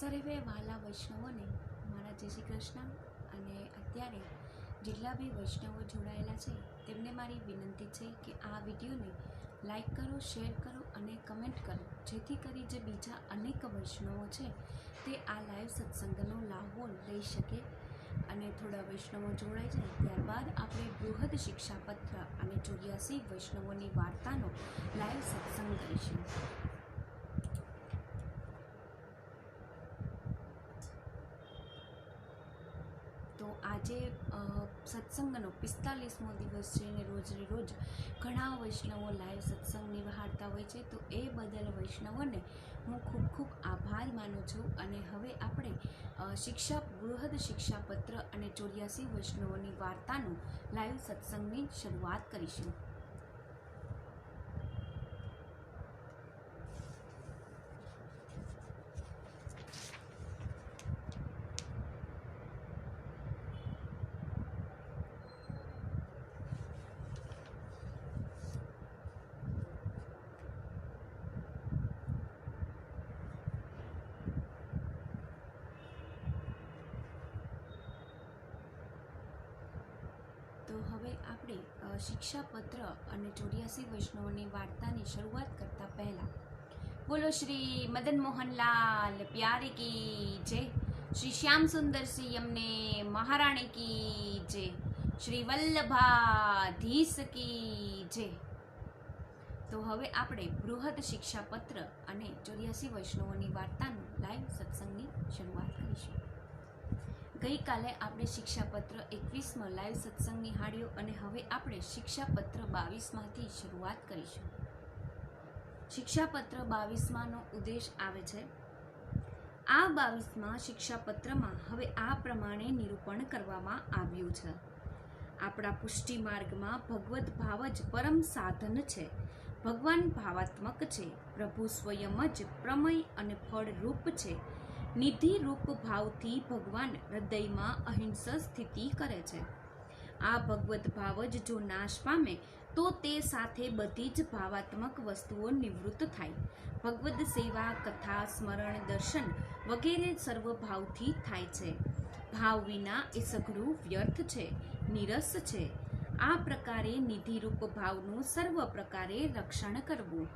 સર્વે વાલા વૈષ્ણવોને મારા જય શ્રી કૃષ્ણ. અને અત્યારે જેટલા બી વૈષ્ણવો જોડાયેલા છે તેમને મારી વિનંતી છે કે આ વિડીયોને લાઈક કરો, શેર કરો અને કમેન્ટ કરો, જેથી કરી જે બીજા અનેક વૈષ્ણવો છે તે આ લાઈવ સત્સંગનો લાભો લઈ શકે અને થોડા વૈષ્ણવો જોડાઈ જાય. ત્યારબાદ આપણે બૃહદ શિક્ષાપત્ર અને 84 વૈષ્ણવોની વાર્તાનો લાઈવ સત્સંગ કરીશું. તો આજે સત્સંગનો 45મો દિવસ છે અને રોજ ઘણા વૈષ્ણવો લાઈવ સત્સંગ નિહાળતા હોય છે. તો એ બદલ વૈષ્ણવોને હું ખૂબ ખૂબ આભાર માનું છું. અને હવે આપણે બૃહદ શિક્ષાપત્ર અને 84 વૈષ્ણવોની વાર્તાનો લાઈવ સત્સંગની શરૂઆત કરીશું. તો હવે આપણે શિક્ષાપત્ર અને 84 વૈષ્ણવોની વાર્તાની શરૂઆત કરતા પહેલા બોલો શ્રી મદન મોહનલાલ પ્યારે કી જય, શ્રી શ્યામ સુંદર સિંહ અમને મહારાણી કી જય, શ્રી વલ્લભાધીશ કી જય. તો હવે આપણે બૃહદ શિક્ષાપત્ર અને 84 વૈષ્ણવોની વાર્તાનું લાઈવ સત્સંગની શરૂઆત કરીશું. ગઈકાલે આપણે શિક્ષાપત્ર 21માં લાઈવ સત્સંગ નિહાળ્યો અને હવે આપણે શિક્ષાપત્ર 22માંથી શરૂઆત કરીશું. શિક્ષાપત્ર 22માંનો ઉદ્દેશ આવે છે. આ 22માં શિક્ષાપત્રમાં હવે આ પ્રમાણે નિરૂપણ કરવામાં આવ્યું છે. આપણા પુષ્ટિ માર્ગમાં ભગવત ભાવ જ પરમ સાધન છે. ભગવાન ભાવાત્મક છે. પ્રભુ સ્વયં જ પ્રમેય અને ફળરૂપ છે. નિધિ રૂપ ભાવથી ભગવાન હૃદયમાં અહિંસ સ્થિતિ કરે છે. આ ભગવત ભાવ જ જો નાશ પામે તો તે સાથે બધી જ ભાવાત્મક વસ્તુઓ નિવૃત્ત થાય. ભગવદ સેવા, કથા, સ્મરણ, દર્શન વગેરે સર્વ ભાવથી થાય છે. ભાવ વિના એ સઘળું વ્યર્થ છે, નિરસ છે. આ પ્રકારે નિધિરૂપ ભાવનું સર્વ પ્રકારે રક્ષણ કરવું.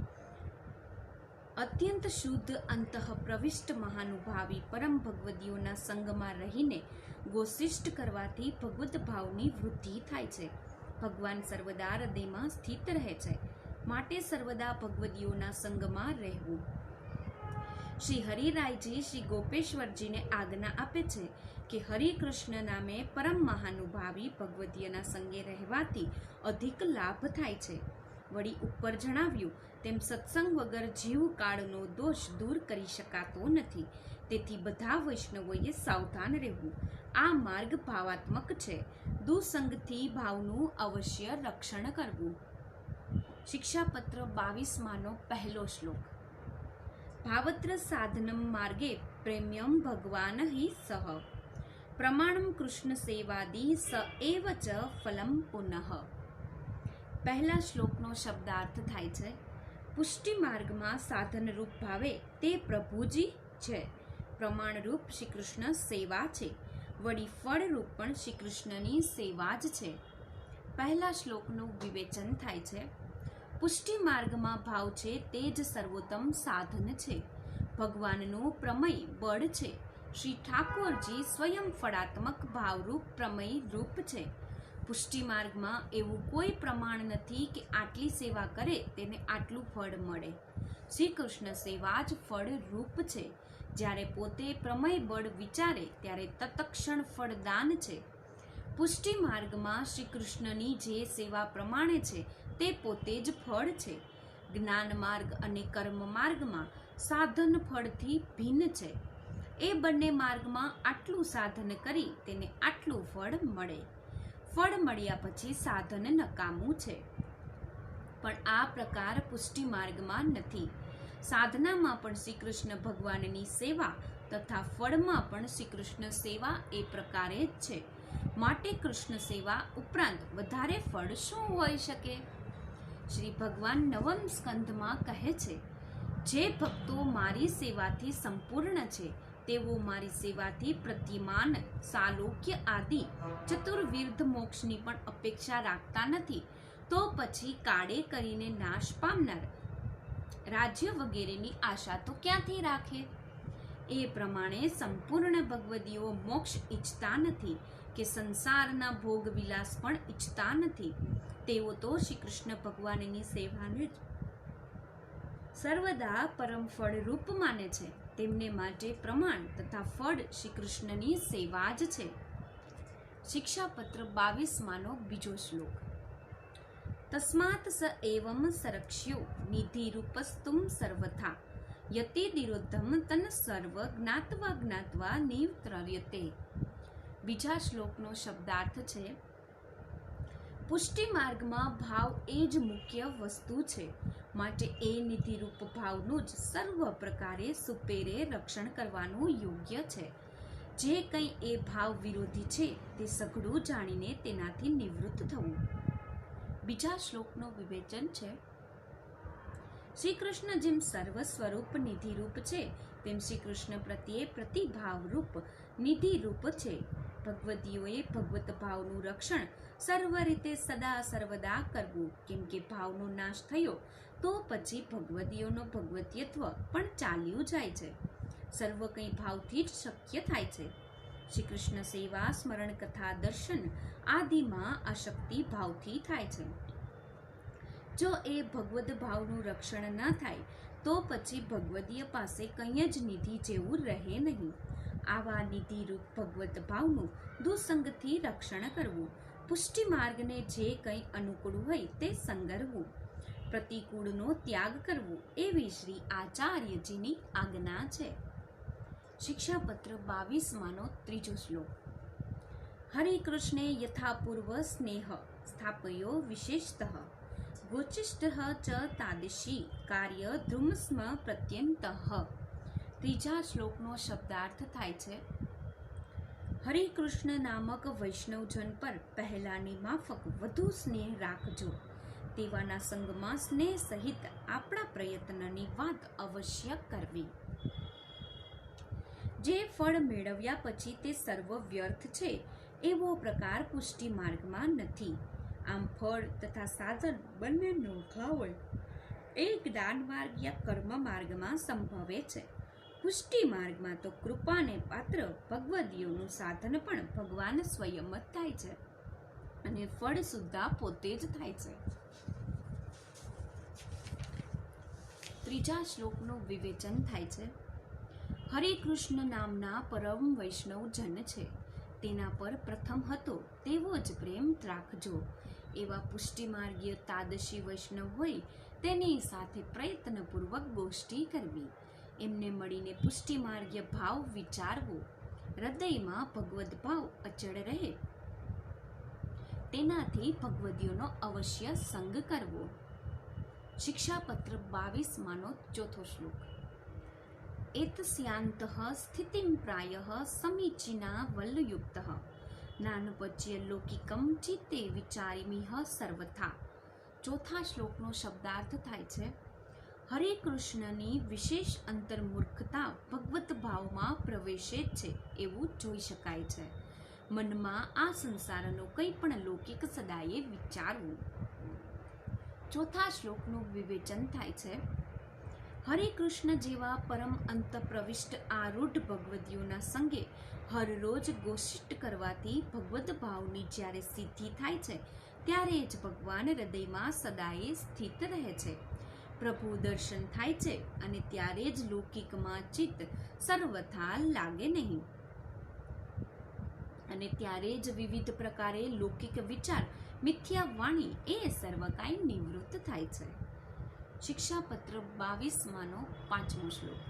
અત્યંત શુદ્ધ અંતઃ પ્રવિષ્ટ મહાનુભાવી પરમ ભગવદીઓના સંગમાં રહીને ગોશિષ્ટ કરવાથી ભગવદ ભાવની વૃદ્ધિ થાય છે. ભગવાન સર્વદા હૃદયમાં સ્થિત રહે છે, માટે સર્વદા ભગવદીઓના સંગમાં રહેવું. શ્રી હરિરાયજી શ્રી ગોપેશ્વરજીને આજ્ઞા આપે છે કે હરિકૃષ્ણ નામે પરમ મહાનુભાવી ભગવદીઓના સંગે રહેવાથી અધિક લાભ થાય છે. વળી ઉપર જણાવ્યું તેમ સત્સંગ વગર જીવકાળનો દોષ દૂર કરી શકાતો નથી. તેથી બધા વૈષ્ણવોએ સાવધાન રહેવું. આ માર્ગ ભાવાત્મક છે. દુસંગથી ભાવનું અવશ્ય રક્ષણ કરવું. શિક્ષાપત્ર 22માંનો પહેલો શ્લોક. ભાવત્ર સાધનમ માર્ગે પ્રેમ્યમ ભગવાન હિ સહ પ્રમાણમ કૃષ્ણ સેવાદી સ એવ ચ ફલમ પુનઃ. પહેલા શ્લોકનો શબ્દાર્થ થાય છે પુષ્ટિ માર્ગમાં સાધનરૂપ ભાવે તે પ્રભુજી છે. પ્રમાણરૂપ શ્રી કૃષ્ણ સેવા છે. વળી ફળરૂપ પણ શ્રી કૃષ્ણની સેવા જ છે. પહેલા શ્લોકનું વિવેચન થાય છે. પુષ્ટિ માર્ગમાં ભાવ છે તે જ સર્વોત્તમ સાધન છે. ભગવાનનું પ્રમેય બળ છે. શ્રી ઠાકોરજી સ્વયં ફળાત્મક ભાવરૂપ પ્રમેય રૂપ છે. પુષ્ટિ માર્ગમાં એવું કોઈ પ્રમાણ નથી કે આટલી સેવા કરે તેને આટલું ફળ મળે. શ્રી કૃષ્ણ સેવા જ ફળ રૂપ છે. જ્યારે પોતે પ્રમેય બળ વિચારે ત્યારે તત્ક્ષણ ફળદાન છે. પુષ્ટિ માર્ગમાં શ્રી કૃષ્ણની જે સેવા પ્રમાણે છે તે પોતે જ ફળ છે. જ્ઞાન માર્ગ અને કર્મ માર્ગમાં સાધન ફળથી ભિન્ન છે. એ બંને માર્ગમાં આટલું સાધન કરી તેને આટલું ફળ મળે. ફળ મળ્યા પછી સાધન નકામું છે. પણ આ પ્રકાર પુષ્ટિ માર્ગમાં નથી. સાધનામાં પણ શ્રી કૃષ્ણ ભગવાનની સેવા તથા ફળમાં પણ શ્રી કૃષ્ણ સેવા એ પ્રકારે જ છે. માટે કૃષ્ણ સેવા ઉપરાંત વધારે ફળ શું હોઈ શકે? શ્રી ભગવાન 9મ સ્કંધમાં કહે છે, જે ભક્તો મારી સેવાથી સંપૂર્ણ છે તેઓ મારી સેવાથી પ્રતિમાન સાલોક્ય આદિ ચતુર્વિધ મોક્ષની પણ અપેક્ષા રાખતા નથી, તો પછી કાળે કરીને નાશ પામનાર રાજ્ય વગેરેની આશા તો ક્યાંથી રાખે? એ પ્રમાણે સંપૂર્ણ ભગવદીઓ મોક્ષ ઈચ્છતા નથી કે સંસારના ભોગ વિલાસ પણ ઈચ્છતા નથી. તેઓ તો શ્રી કૃષ્ણ ભગવાનની સેવાને જ સર્વદા પરમ ફળ રૂપ માને છે. તેમને માટે પ્રમાણ તથા ફળ શ્રી કૃષ્ણની સેવા જ છે. શિક્ષાપત્ર 22 બીજો શ્લોક. તસ્માત સ એવમ સરક્ષ્યો નિધિરૂપસ્તુમ સર્વથા યતિ દિરોધમ તન સર્વ જ્ઞાત્વા જ્ઞાત્વા નિવત્રયતે. બીજા શ્લોકનો શબ્દાર્થ છે, પુષ્ટિ માર્ગમાં ભાવ એ જ મુખ્ય વસ્તુ છે, માટે એ નિધિરૂપ ભાવનું જ સર્વ પ્રકારે સુપેરે રક્ષણ કરવાનું યોગ્ય છે. જે કંઈ એ ભાવ વિરોધી છે તે સઘળું જાણીને તેનાથી નિવૃત્ત થવું. બીજા શ્લોકનો વિવેચન છે, શ્રી કૃષ્ણ જેમ સર્વ સ્વરૂપ નિધિરૂપ છે, તેમ શ્રી કૃષ્ણ પ્રત્યે પ્રતિભાવરૂપ નિધિરૂપ છે. ભગવદીઓએ ભગવત ભાવનું રક્ષણ સર્વ રીતે સદા સર્વદા કરવું, કેમ કે ભાવનો નાશ થયો તો પછી ભગવદીઓનો ભગવતીયત્વ પણ ચાલ્યું જાય છે. સર્વ કંઈ ભાવથી જ શક્ય થાય છે. શ્રી કૃષ્ણ સેવા, સ્મરણ, કથા, દર્શન આદિમાં આ શક્તિ ભાવથી થાય છે. જો એ ભગવદ ભાવનું રક્ષણ ન થાય તો પછી ભગવદીય પાસે કંઈ જ નિધિ જેવું રહે નહીં. આવા નિધિરૂપ ભગવત ભાવનું દુસંગથી રક્ષણ કરવું, પુષ્ટિ માર્ગને જે કંઈ અનુકૂળ હોય તે સંગરવું, પ્રતિકૂળનો ત્યાગ કરવો એવી શ્રી આચાર્યજીની આજ્ઞા છે. શિક્ષાપત્ર 22 ત્રીજો શ્લોક. હરે કૃષ્ણે યથાપૂર્વ સ્નેહ સ્થાપયો વિશેષતઃ ગોચિષ્ટ ચ તાદૃશી કાર્ય ધ્રુમસ્મ પ્રત્યંતઃ. ત્રીજા શ્લોકનો શબ્દાર્થ થાય છે, હરે કૃષ્ણ નામક વૈષ્ણવજન પર પહેલાની માફક વધુ સ્નેહ રાખજો. તેવાના સંગમાં સ્નેહ સહિત આપણા પ્રયત્નની વાત અવશ્ય કરવી. જે ફળ મેળવ્યા પછી તે સર્વ વ્યર્થ છે એવો પ્રકાર પુષ્ટિ માર્ગમાં નથી. આમ ફળ તથા સાધન બંને નોખા હોય એ જ્ઞાન માર્ગ યા કર્મ માર્ગમાં સંભવે છે. પુષ્ટિ માર્ગમાં તો કૃપાને પાત્ર ભગવદીઓનું સાધન પણ ભગવાન સ્વયં જ થાય છે અને ફળ સુદ્ધા પોતે જ થાય છે. ત્રીજા શ્લોકનું વિવેચન થાય છે, હરે કૃષ્ણ નામના પરમ વૈષ્ણવ જન છે, તેના પર પ્રથમ હતો તેવો જ પ્રેમ રાખજો. એવા પુષ્ટિ માર્ગીય તાદશી વૈષ્ણવ હોય તેની સાથે પ્રયત્નપૂર્વક ગોષ્ઠી કરવી. એમને મળીને પુષ્ટિ માર્ગીય ભાવ વિચારવો. હૃદયમાં ભગવદ ભાવ અચળ રહે તેનાથી ભગવદીઓનો અવશ્ય સંગ કરવો. શિક્ષાપત્ર 22 ચોથો શ્લોક. એતસ્યાંતઃ સ્થિતિમ પ્રાયઃ સમીચીના વલ્લયુક્તઃ નાનપચ્ય લૌકિકમ ચિત્તે વિચારિમિહ સર્વથા. ચોથા શ્લોકનો શબ્દાર્થ થાય છે, હરે કૃષ્ણની વિશેષ અંતર્મુખતા ભગવત ભાવમાં પ્રવેશે જ છે એવું જોઈ શકાય છે. મનમાં આ સંસારનો કંઈ પણ લૌકિક સદાયે વિચારવું. ચોથા શ્લોકનું વિવેચન થાય છે, હરે કૃષ્ણ જેવા પરમ અંત પ્રવિષ્ટ આરૂઢ ભગવદીઓના સંગે હર રોજ ગોષ્ઠ કરવાથી ભગવદ ભાવની જ્યારે સિદ્ધિ થાય છે ત્યારે જ ભગવાન હૃદયમાં સદાયે સ્થિત રહે છે. પ્રભુ દર્શન થાય છે અને ત્યારે જ લૌકિકમાં ચિત્ત સર્વથા લાગે નહીં અને ત્યારે જ વિવિધ પ્રકારે લૌકિક વિચાર, મિથ્યા વાણી એ સર્વ કાંઈ નિવૃત્ત થાય છે. શિક્ષાપત્ર 22 પાંચમો શ્લોક.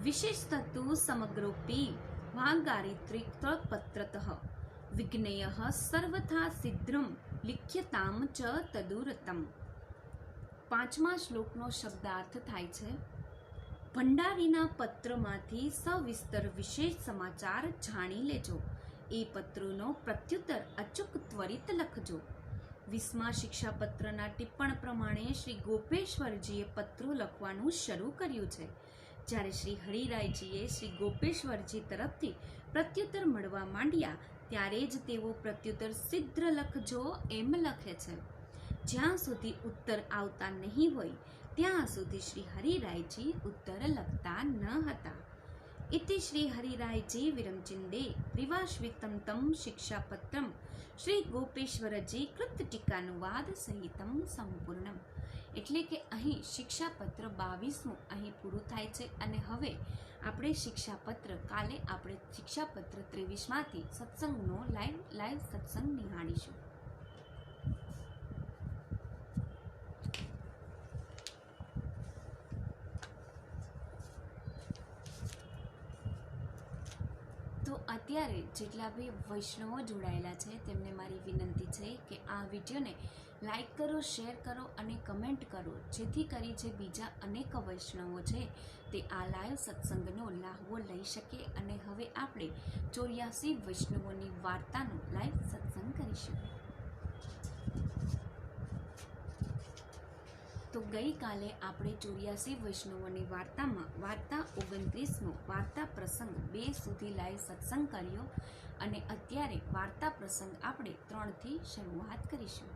વિશેષતઃ સમગ્રોપી ભાગારિત્રિકપત્રતઃ વિજ્ઞેયઃ સર્વથા સિદ્ધ્રમ લિખ્યતામ ચ તદુરતમ. પાંચમા શ્લોકનો શબ્દાર્થ થાય છે, ભંડારીના પત્રમાંથી સવિસ્તર વિશેષ સમાચાર જાણી લેજો. એ પત્રોનો પ્રત્યુત્તર અચૂક ત્વરિત લખજો. 20મા શિક્ષાપત્રના ટિપ્પણ પ્રમાણે શ્રી ગોપેશ્વરજીએ પત્રો લખવાનું શરૂ કર્યું છે. જ્યારે શ્રી હરિરાયજીએ શ્રી ગોપેશ્વરજી તરફથી પ્રત્યુત્તર મળવા માંડ્યા ત્યારે જ તેઓ પ્રત્યુત્તર શીઘ્ર લખજો એમ લખે છે. જ્યાં સુધી ઉત્તર આવતા નહીં હોય ત્યાં સુધી શ્રી હરિરાયજી ઉત્તર લખતા ન હતા. ઇતિ શ્રી હરિરાયજી વિરમચિંદે ત્રિવાશ્વિતમ તમ શિક્ષાપત્રમ શ્રી ગોપેશ્વરજી કૃત ટીકાનુવાદ સહિતમ સંપૂર્ણમ. એટલે કે અહીં શિક્ષાપત્ર 22મું અહીં પૂરું થાય છે અને હવે આપણે શિક્ષાપત્ર કાલે આપણે શિક્ષાપત્ર 23માંથી સત્સંગનો લાઈવ સત્સંગ નિહાળીશું. તો અત્યારે જેટલા બી વૈષ્ણવો જોડાયેલા છે તેમને મારી વિનંતી છે કે આ વિડીયોને લાઈક કરો, શેર કરો અને કમેન્ટ કરો, જેથી કરી જે બીજા અનેક વૈષ્ણવો છે તે આ લાઈવ સત્સંગનો લાહવો લઈ શકે. અને હવે આપણે 84 વૈષ્ણવોની વાર્તાનો લાઈવ સત્સંગ કરીશું. તો ગઈકાલે આપણે 84 વૈષ્ણવોની વાર્તામાં વાર્તા 29મો વાર્તા પ્રસંગ 2 સુધી લાઈવ સત્સંગ કર્યો અને અત્યારે વાર્તા પ્રસંગ આપણે 3થી શરૂઆત કરીશું.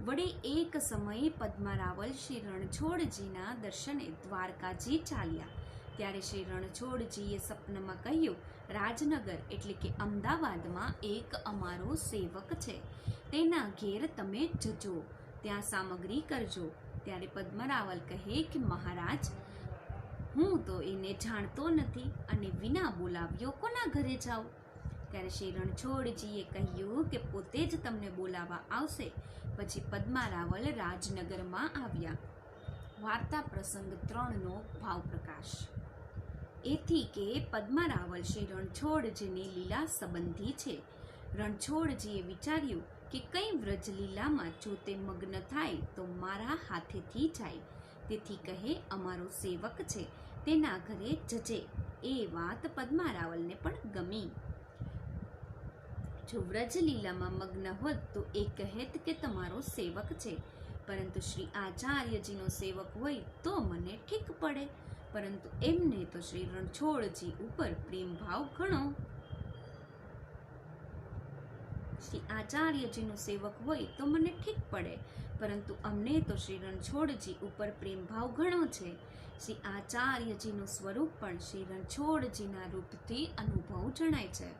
વળી એક સમયે પદ્મારાવલ શ્રી રણછોડજીના દર્શને દ્વારકાજી ચાલ્યા. ત્યારે શ્રી રણછોડજીએ સપનમાં કહ્યું, રાજનગર એટલે કે અમદાવાદમાં એક અમારો સેવક છે, તેના ઘેર તમે જજો, ત્યાં સામગ્રી કરજો. ત્યારે પદ્મરાવલ કહે કે મહારાજ, હું તો એને જાણતો નથી અને વિના બોલાવ્યો કોના ઘરે જાઉં? ત્યારે શ્રી રણછોડજીએ કહ્યું કે પોતે જ તમને બોલાવવા આવશે. પછી પદ્મારાવલ રાજનગરમાં આવ્યા. વાર્તા પ્રસંગ 3નો ભાવ પ્રકાશ. એથી કે પદ્મારાવલ શ્રી રણછોડજીની લીલા સંબંધી છે. રણછોડજીએ વિચાર્યું કે કંઈ વ્રજલીલામાં જો તે મગ્ન થાય તો મારા હાથેથી જાય, તેથી કહે અમારો સેવક છે, તેના ઘરે જજે. એ વાત પદ્મારાવલને પણ ગમી. જો વ્રજલીલામાં મગ્ન હોત તો એ કહેત કે તમારો સેવક છે, પરંતુ શ્રી આચાર્યજીનો સેવક હોય તો મને ઠીક પડે, પરંતુ એમને તો શ્રી રણછોડજી ઉપર પ્રેમ ભાવ ઘણો. શ્રી આચાર્યજીનો સેવક હોય તો મને ઠીક પડે, પરંતુ અમને તો શ્રી રણછોડજી ઉપર પ્રેમ ભાવ ઘણો છે. શ્રી આચાર્યજીનું સ્વરૂપ પણ શ્રી રણછોડજીના રૂપથી અનુભવ જણાય છે.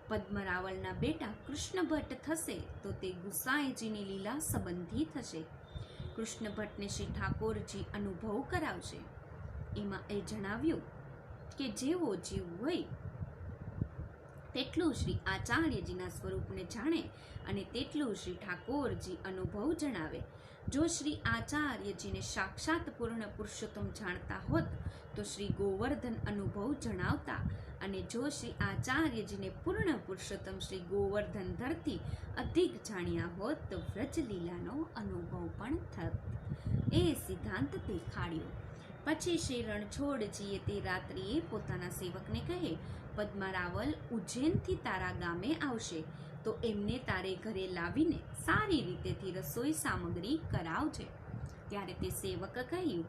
પદ્મરાવલના બેટા કૃષ્ણ ભટ્ટ થશે તો તે ગુસાઈજીની લીલા સંબંધી થશે. કૃષ્ણ ભટ્ટને શ્રી ઠાકોરજી અનુભવ કરાવશે. એમાં એ જણાવ્યું કે જેવો જીવ હોય તેટલું શ્રી આચાર્યજીના સ્વરૂપને જાણે અને તેટલું શ્રી ઠાકોરજી અનુભવ જણાવે. જો શ્રી આચાર્યજીને સાક્ષાત પૂર્ણ પુરુષોત્તમ જાણતા હોત તો શ્રી ગોવર્ધન અનુભવ જણાવતા, અને જો શ્રી આચાર્યજીને પૂર્ણ પુરુષોત્તમ શ્રી ગોવર્ધન ધરથી અધિક જાણ્યા હોત તો વ્રજલીલાનો અનુભવ પણ થત. એ સિદ્ધાંત દેખાડ્યો. પછી શ્રી રણછોડજીએ તે રાત્રિએ પોતાના સેવકને કહે, પદ્મારાવલ ઉજ્જૈનથી તારા ગામે આવશે તો એમને તારે ઘરે લાવીને સારી રીતેથી રસોઈ સામગ્રી કરાવજે. ત્યારે તે સેવક કહ્યું,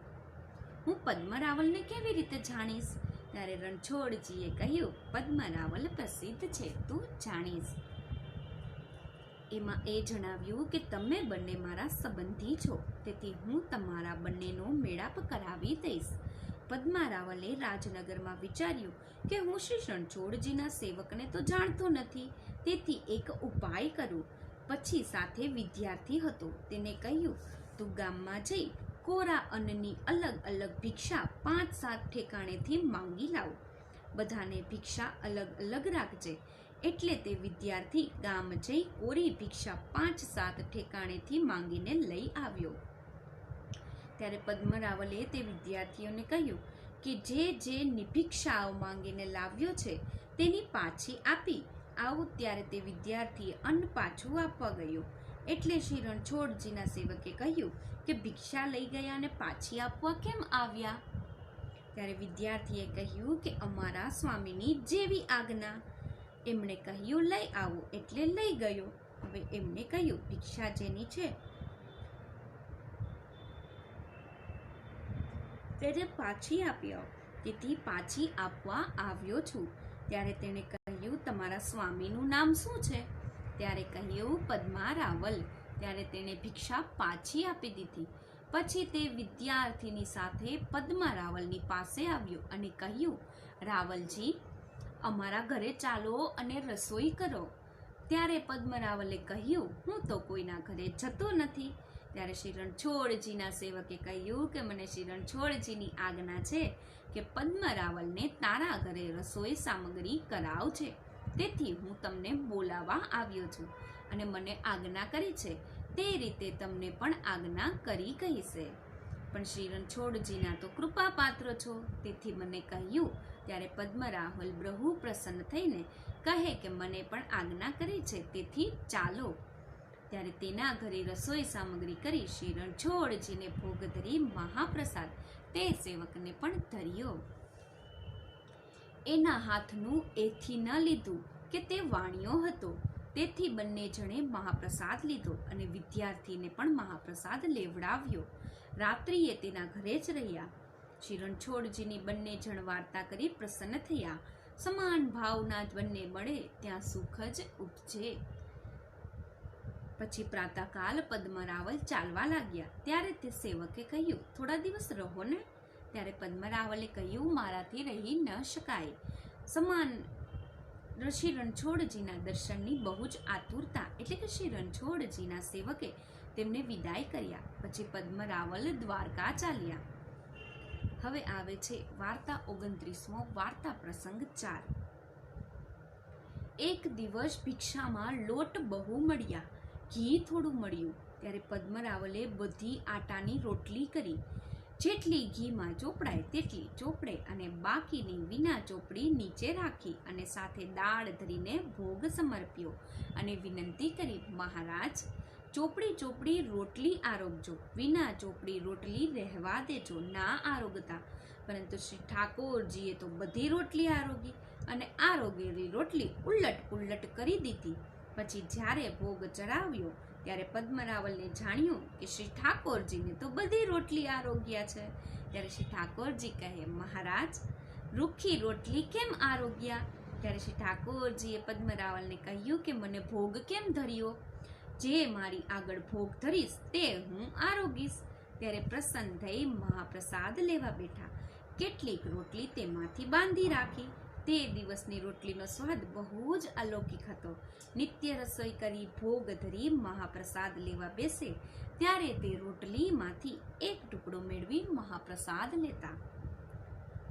હું પદ્મરાવલને કેવી રીતે જાણીશ? ત્યારે રણછોડજીએ કહ્યું, પદ્મરાવલ પ્રસિદ્ધ છે, તું જાણીશ. એમાં એ જણાવ્યું કે તમે બંને મારા સંબંધી છો, તેથી હું તમારા બંનેનો મેળાપ કરાવી દઈશ. પદ્મારાવલે રાજનગરમાં વિચાર્યું કે હું શ્રી રણછોડજીના સેવકને તો જાણતો નથી, તેથી એક ઉપાય કરું. પછી સાથે વિદ્યાર્થી હતો, તેને કહ્યું, તું ગામમાં જઈ કોરા અન્નની અલગ અલગ ભિક્ષા 5-7 ઠેકાણેથી માંગી લાવ. બધાને ભિક્ષા અલગ અલગ રાખજે. એટલે તે વિદ્યાર્થી ગામ જઈ કોરી ભિક્ષા 5-7 ઠેકાણેથી માંગીને લઈ આવ્યો. ત્યારે પદ્મરાવલે તે વિદ્યાર્થીઓને કહ્યું કે જે નિભિક્ષાઓ માંગીને લાવ્યો છે તેની પાછી આપી આવું. ત્યારે તે વિદ્યાર્થીએ અન્ન પાછું આપવા ગયો. એટલે શ્રી રણછોડજીના સેવકે કહ્યું કે ભિક્ષા લઈ ગયા અને પાછી આપવા કેમ આવ્યા? ત્યારે વિદ્યાર્થીએ કહ્યું કે અમારા સ્વામીની જેવી આજ્ઞા. એમણે કહ્યું લઈ આવો, એટલે લઈ ગયો. હવે એમણે કહ્યું ભિક્ષા જેની છે કે જે પાછી આપી આવો. તેથી પાછી આપવા આવ્યો છું. ત્યારે તેણે કહ્યું, તમારા સ્વામીનું નામ શું છે? ત્યારે કહ્યું, પદ્મા રાવલ. ત્યારે તેણે ભિક્ષા પાછી આપી દીધી. પછી તે વિદ્યાર્થીની સાથે પદ્મા રાવલની પાસે આવ્યો અને કહ્યું, રાવલજી, અમારા ઘરે ચાલો અને રસોઈ કરો. ત્યારે પદ્મરાવલે કહ્યું, હું તો કોઈના ઘરે જતો નથી. ત્યારે શ્રી રણછોડજીના સેવકે કહ્યું કે મને શ્રી રણછોડજીની આજ્ઞા છે કે પદ્મરાવલને તારા ઘરે રસોઈ સામગ્રી કરાવજે. તેથી હું તમને બોલાવવા આવ્યો છું અને મને આજ્ઞા કરી છે તે રીતે તમને પણ આજ્ઞા કરી કહીશે. પણ શ્રી રણછોડજીના તો કૃપા પાત્ર છો, તેથી મને કહ્યું. ત્યારે પદ્મરાવલ બહુ પ્રસન્ન થઈને કહે કે મને પણ આજ્ઞા કરી છે, તેથી ચાલો. ત્યારે તેના ઘરે રસોઈ સામગ્રી કરી શ્રી રણછોડજીને ભોગ ધરી મહાપ્રસાદ તે સેવકને પણ ધર્યો. એના હાથનું એથી ન લીધું કે તે વાણિયો હતો, તેથી બંને જણે મહાપ્રસાદ લીધો અને વિદ્યાર્થીને પણ મહાપ્રસાદ લેવડાવ્યો. રાત્રિએ તેના ઘરે જ રહ્યા. શ્રી રણછોડજીની બંને જણ વાર્તા કરી પ્રસન્ન થયા. સમાન ભાવના બંને મળે ત્યાં સુખ જ ઉપજે. પછી પ્રાતઃકાલ પદ્મરાવલ ચાલવા લાગ્યા. ત્યારે તે સેવકે કહ્યું, થોડા દિવસ રહો ને. ત્યારે પદ્મરાવલે કહ્યું, મારાથી રહી ન શકાય. સમાન શ્રી રણછોડજીના દર્શનની બહુ જ આતુરતા, એટલે કે શ્રી રણછોડજીના સેવકે તેમને વિદાય કર્યા. પછી પદ્મરાવલ દ્વારકા ચાલ્યા. હવે આવે છે વાર્તા 29મો વાર્તા પ્રસંગ 4. એક દિવસ ભિક્ષામાં લોટ બહુ મળ્યા, ઘી થોડું મળ્યું. ત્યારે પદ્મરાવલે બધી આટાની રોટલી કરી. જેટલી ઘીમાં ચોપડાય તેટલી ચોપડે અને બાકીની વિના ચોપડી નીચે રાખી અને સાથે દાળ ધરીને ભોગ સમર્પ્યો અને વિનંતી કરી, મહારાજ, ચોપડી રોટલી આરોગજો, વિના ચોપડી રોટલી રહેવા દેજો, ના આરોગતા. પરંતુ શ્રી ઠાકોરજીએ તો બધી રોટલી આરોગી અને આરોગેલી રોટલી ઉલટ પુલટ કરી દીધી. પછી જ્યારે ભોગ ચડાવ્યો ત્યારે પદ્મરાવલને જાણ્યું કે શ્રી ઠાકોરજીને તો બધી રોટલી આરોગ્યા છે. ત્યારે શ્રી ઠાકોરજી કહે, મહારાજ, રૂખી રોટલી કેમ આરોગ્યા? ત્યારે શ્રી ઠાકોરજીએ પદ્મરાવલને કહ્યું કે મને ભોગ કેમ ધર્યો? જે મારી આગળ ભોગ ધરીશ તે હું આરોગીશ. ત્યારે પ્રસન્ન થઈ મહાપ્રસાદ લેવા બેઠા. કેટલીક રોટલી તેમાંથી બાંધી રાખી. તે દિવસની રોટલીનો સ્વાદ બહુ જ અલૌકિક હતો. નિત્ય રસોઈ કરી ભોગ ધરી મહાપ્રસાદ લેવા બેસે ત્યારે તે રોટલીમાંથી એક ટુકડો મેળવી મહાપ્રસાદ લેતા.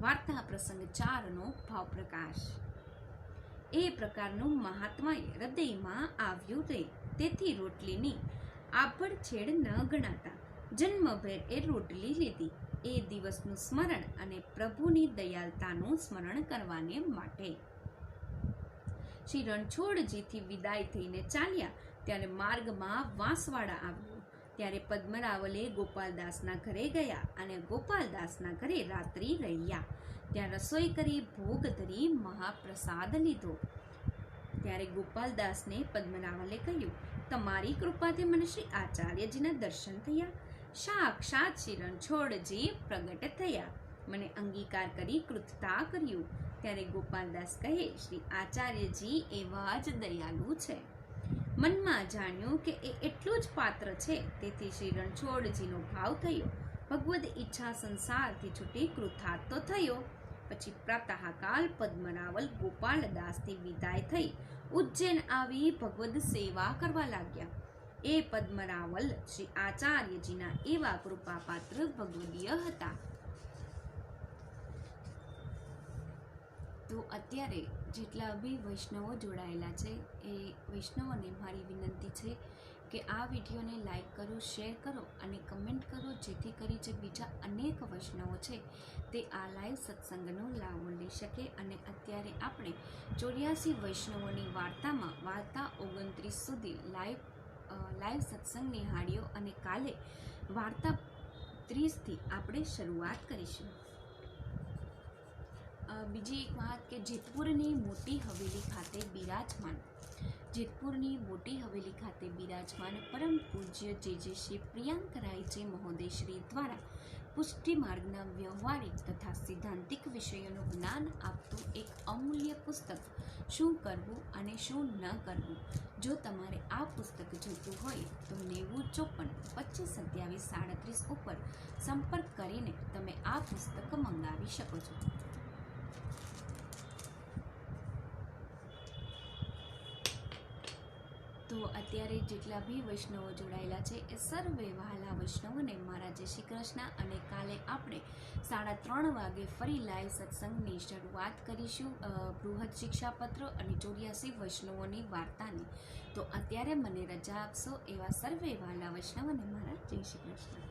વાર્તા પ્રસંગ 4નો ભાવ પ્રકાશ. એ પ્રકારનું મહાત્મા હૃદયમાં આવ્યું રે, તેથી રોટલીની આભડછેડ ન ગણાતા. જન્મભેર એ રોટલી લીધી. એ દિવસનું સ્મરણ અને પ્રભુની દયાળતાનું સ્મરણ કરવાને માટે. શ્રી રણછોડજીથી વિદાય થઈને ચાલ્યા ત્યારે માર્ગમાં વાંસવાડા આવ્યો. ત્યારે પદ્મરાવલે ગોપાલદાસના ઘરે ગયા અને ગોપાલદાસના ઘરે રાત્રિ રહ્યા. ત્યાં રસોઈ કરી ભોગ ધરી મહાપ્રસાદ લીધો. ત્યારે ગોપાલદાસને પદ્મરાવલે કહ્યું, તમારી કૃપાથી મને શ્રી આચાર્યજીના દર્શન થયા. સાક્ષાત શ્રી રણછોડજી પ્રગટ થયા. મને અંગીકાર કરી કૃતતા કર્યું. ત્યારે ગોપાલદાસ કહે, શ્રી આચાર્યજી એવા જ દયાળુ છે. મનમાં જાણ્યું કે એ એટલું જ પાત્ર છે, તેથી શ્રી રણછોડજીનો ભાવ થયો. ભગવદ ઈચ્છા સંસારથી છૂટી કૃતાર્થ તો થયો. પછી પ્રાતઃકાલ પદ્મરાવલ ગોપાલદાસથી વિદાય થઈ ઉજ્જૈન આવી ભગવદ સેવા કરવા લાગ્યા. એ પદ્મરાવલ શ્રી આચાર્યજીના એવા કૃપાપાત્ર ભગવદીય હતા. તો અત્યારે જેટલા બી વૈષ્ણવો જોડાયેલા છે એ વૈષ્ણવોને મારી વિનંતી છે કે આ વિડીયોને લાઈક કરો, શેર કરો અને કમેન્ટ કરો, જેથી કરી જે બીજા અનેક વૈષ્ણવો છે તે આ લાઈવ સત્સંગનો લાભ લઈ શકે. અને અત્યારે આપણે 84 વૈષ્ણવોની વાર્તામાં વાર્તા 29 સુધી લાઈવ સત્સંગ નિહાળ્યો અને કાલે વાર્તા 30થી આપણે શરૂઆત કરીશું. બીજી એક વાત કે જેતપુરની મોટી હવેલી ખાતે બિરાજમાન જેતપુરની મોટી હવેલી ખાતે બિરાજમાન પરમ પૂજ્ય જે શ્રી પ્રિયાંક રાયજી મહોદય શ્રી દ્વારા પુષ્ટિ માર્ગના વ્યવહારિક તથા સિદ્ધાંતિક વિષયોનું જ્ઞાન આપતું એક અમૂલ્ય પુસ્તક શું કરવું અને શું ન કરવું. જો તમારે આ પુસ્તક જોઈતું હોય તો 9054252737 ઉપર સંપર્ક કરીને તમે આ પુસ્તક મંગાવી શકો છો. તો અત્યારે જેટલા બી વૈષ્ણવો જોડાયેલા છે એ સર્વે વહાલા વૈષ્ણવોને મારા જય શ્રી કૃષ્ણ. અને કાલે આપણે 3:30 વાગે ફરી લાઈવ સત્સંગની શરૂઆત કરીશું બૃહદ શિક્ષાપત્ર અને 84 વૈષ્ણવોની વાર્તાની. તો અત્યારે મને રજા આપશો એવા સર્વે વહાલા વૈષ્ણવોને મારા જય શ્રી કૃષ્ણ.